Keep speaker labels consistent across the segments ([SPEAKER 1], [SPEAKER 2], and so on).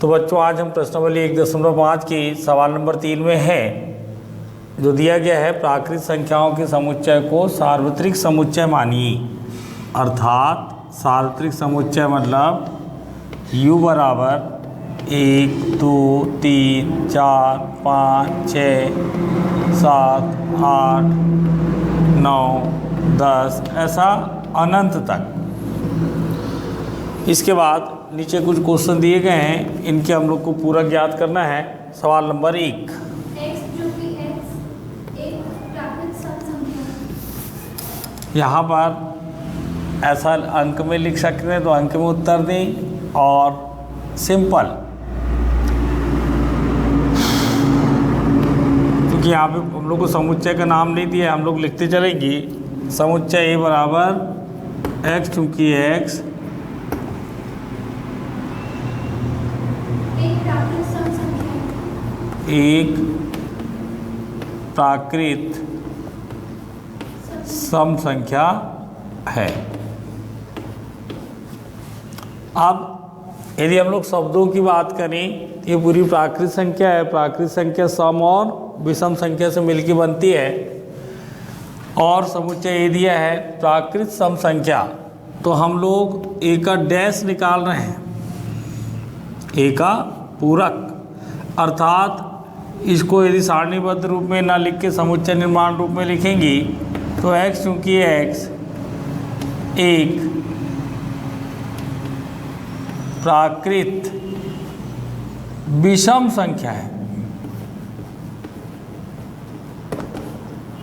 [SPEAKER 1] तो बच्चों आज हम प्रश्नावली 1.5 की सवाल नंबर 3 में है, जो दिया गया है प्राकृत संख्याओं के समुच्चय को सार्वत्रिक समुच्चय मानिए। अर्थात सार्वत्रिक समुच्चय मतलब u बराबर 1 2 3 4 5 6 7 8 9 10 ऐसा अनंत तक। इसके बाद नीचे कुछ क्वेश्चन दिए गए हैं, इनके हम लोग को पूरा ज्ञात करना है। सवाल नंबर 1, यहाँ पर ऐसा अंक में लिख सकते हैं तो अंक में उत्तर दें, और सिंपल क्योंकि यहाँ पे हम लोग को समुच्चय का नाम नहीं दिया, हम लोग लिखते चलेंगे समुच्चय a बराबर x, चूँकि x एक प्राकृत सम संख्या है। अब यदि हम लोग शब्दों की बात करें, ये पूरी प्राकृत संख्या है। प्राकृत संख्या सम और विषम संख्या से मिलकर बनती है, और समुच्चय ये दिया है प्राकृत सम संख्या। तो हम लोग ए का डैश निकाल रहे हैं, ए का पूरक। अर्थात इसको यदि सारणीबद्ध रूप में ना लिख के समुच्चय निर्माण रूप में लिखेंगी तो x, चूँकि x एक प्राकृत विषम संख्या है।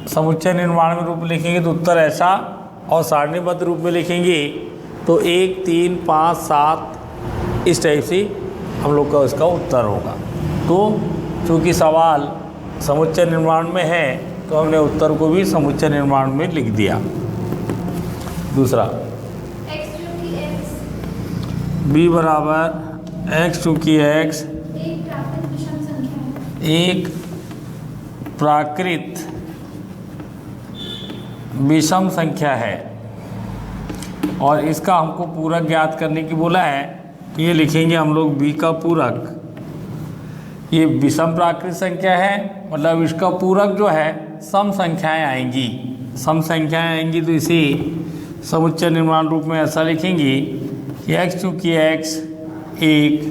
[SPEAKER 1] समुच्चय निर्माण में रूप में लिखेंगे तो उत्तर ऐसा, और सारणीबद्ध रूप में लिखेंगे तो 1 3 5 7 इस टाइप से हम लोग का उसका उत्तर होगा। तो चूँकि सवाल समुच्चय निर्माण में है तो हमने उत्तर को भी समुच्चय निर्माण में लिख दिया। दूसरा b बराबर x, चूँकि x एक प्राकृत विषम संख्या है, और इसका हमको पूरक ज्ञात करने की बोला है। तो ये लिखेंगे हम लोग b का पूरक। ये विषम प्राकृत संख्या है, मतलब इसका पूरक जो है सम संख्याएं आएंगी। सम संख्याएं आएंगी तो इसी समुच्चय निर्माण रूप में ऐसा लिखेंगे कि x, चूँकि x एक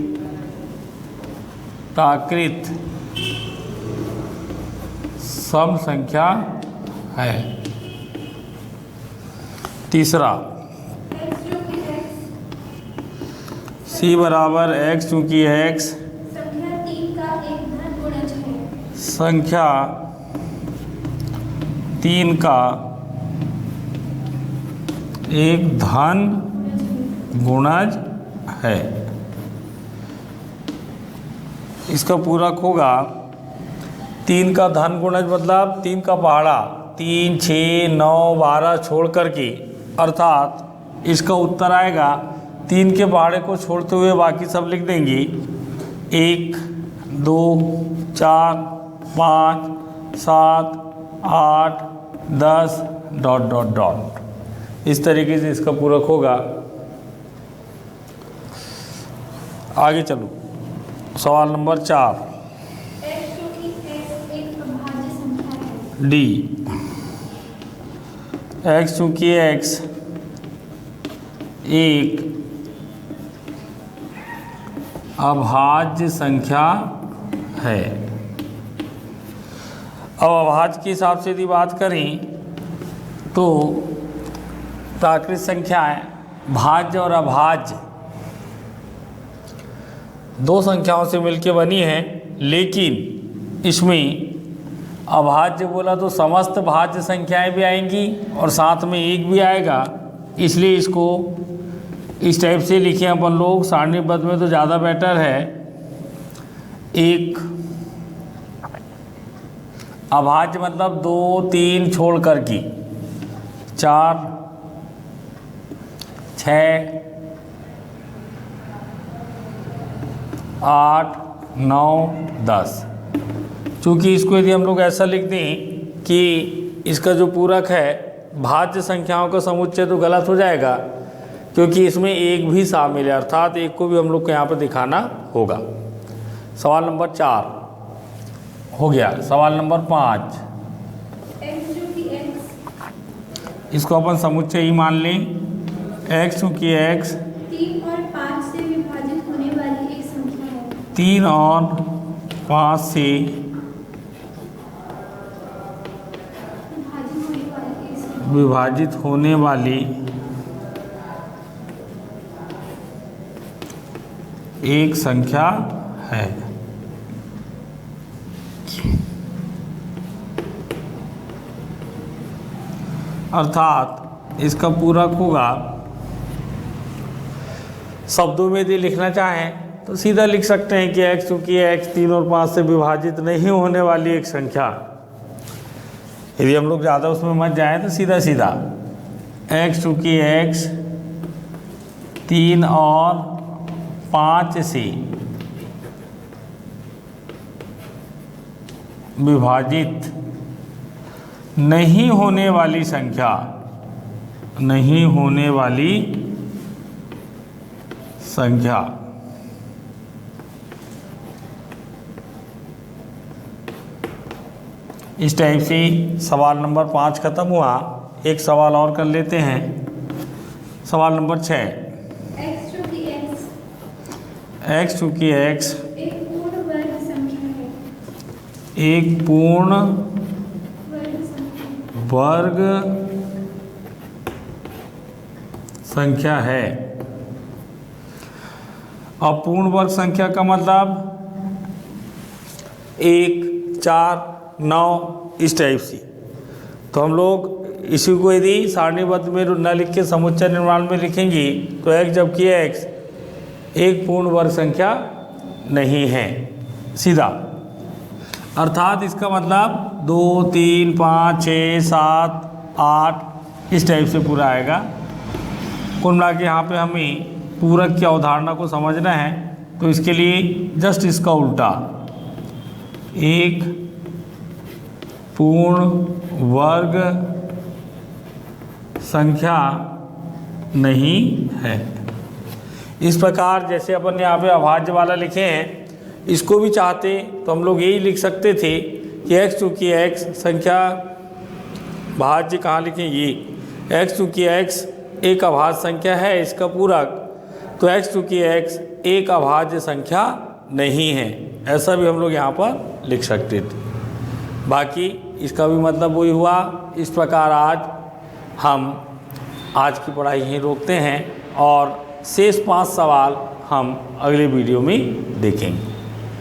[SPEAKER 1] प्राकृत सम संख्या है। तीसरा c बराबर x, चूँकि x संख्या 3 का एक धन गुणज है। इसका पूरक होगा 3 का धन गुणज, मतलब 3 का पहाड़ा, 3 6 9 12 छोड़ करके। अर्थात इसका उत्तर आएगा 3 के पहाड़े को छोड़ते हुए बाकी सब लिख देंगे 1 2 4 5 7 8 10 डॉट डॉट डॉट। इस तरीके से इसका पूरक होगा। आगे चलो, सवाल नंबर 4 डी। x, चूँकि x एक अभाज्य संख्या है। अब अभाज्य के हिसाब से यदि बात करें तो प्राकृत संख्याएं भाज्य और अभाज्य दो संख्याओं से मिलकर बनी हैं, लेकिन इसमें अभाज्य बोला तो समस्त भाज्य संख्याएं भी आएंगी और साथ में एक भी आएगा। इसलिए इसको इस टाइप से लिखे अपन लोग, सारणीबद्ध में तो ज़्यादा बेटर है। एक अभाज्य मतलब 2 3 छोड़ कर की 4 6 8 9 10। चूँकि इसको यदि हम लोग ऐसा लिख दें कि इसका जो पूरक है भाज्य संख्याओं का समुच्चय, तो गलत हो जाएगा, क्योंकि इसमें एक भी शामिल है, अर्थात एक को भी हम लोग को यहाँ पर दिखाना होगा। सवाल नंबर 4 हो गया। सवाल नंबर 5, इसको अपन समुच्चय ही मान लें। x चूँकि x
[SPEAKER 2] 3 और 5 से विभाजित होने वाली एक संख्या है।
[SPEAKER 1] 3 और 5 से विभाजित होने वाली एक संख्या है। अर्थात इसका पूरक होगा, शब्दों में यदि लिखना चाहें तो सीधा लिख सकते हैं कि x चूँकि x 3 और 5 से विभाजित नहीं होने वाली एक संख्या। यदि हम लोग ज़्यादा उसमें मत जाएं तो सीधा सीधा x चूँकि x 3 और 5 से विभाजित नहीं होने वाली संख्या, नहीं होने वाली संख्या। इस टाइप से सवाल नंबर 5 खत्म हुआ। एक सवाल और कर लेते हैं। सवाल नंबर 6,
[SPEAKER 2] x चूँकि
[SPEAKER 1] x चूँकि x
[SPEAKER 2] एक पूर्ण वर्ग संख्या है।
[SPEAKER 1] एक पूर्ण वर्ग संख्या है। अब पूर्ण वर्ग संख्या का मतलब 1, 4, 9 इस टाइप से। तो हम लोग इसी को यदि सारणीबद्ध में न लिख के समुच्चय निर्माण में लिखेंगे तो x जबकि x एक पूर्ण वर्ग संख्या नहीं है, सीधा। अर्थात इसका मतलब 2, 3, 5, 6, 7, 8 इस टाइप से पूरा आएगा। कुल मिला के यहाँ पे हमें पूरक की अवधारणा को समझना है, तो इसके लिए जस्ट इसका उल्टा, एक पूर्ण वर्ग संख्या नहीं है। इस प्रकार जैसे अपन यहाँ पे अभाज्य वाला लिखे हैं, इसको भी चाहते तो हम लोग यही लिख सकते थे कि x चूँकि x संख्या भाज्य कहाँ लिखेंगे, x चूँकि x एक अभाज्य संख्या है, इसका पूरक, तो x चूँकि x एक अभाज्य संख्या नहीं है, ऐसा भी हम लोग यहाँ पर लिख सकते थे। बाकी इसका भी मतलब वही हुआ। इस प्रकार आज की पढ़ाई यहीं रोकते हैं और शेष 5 सवाल हम अगले वीडियो में देखेंगे।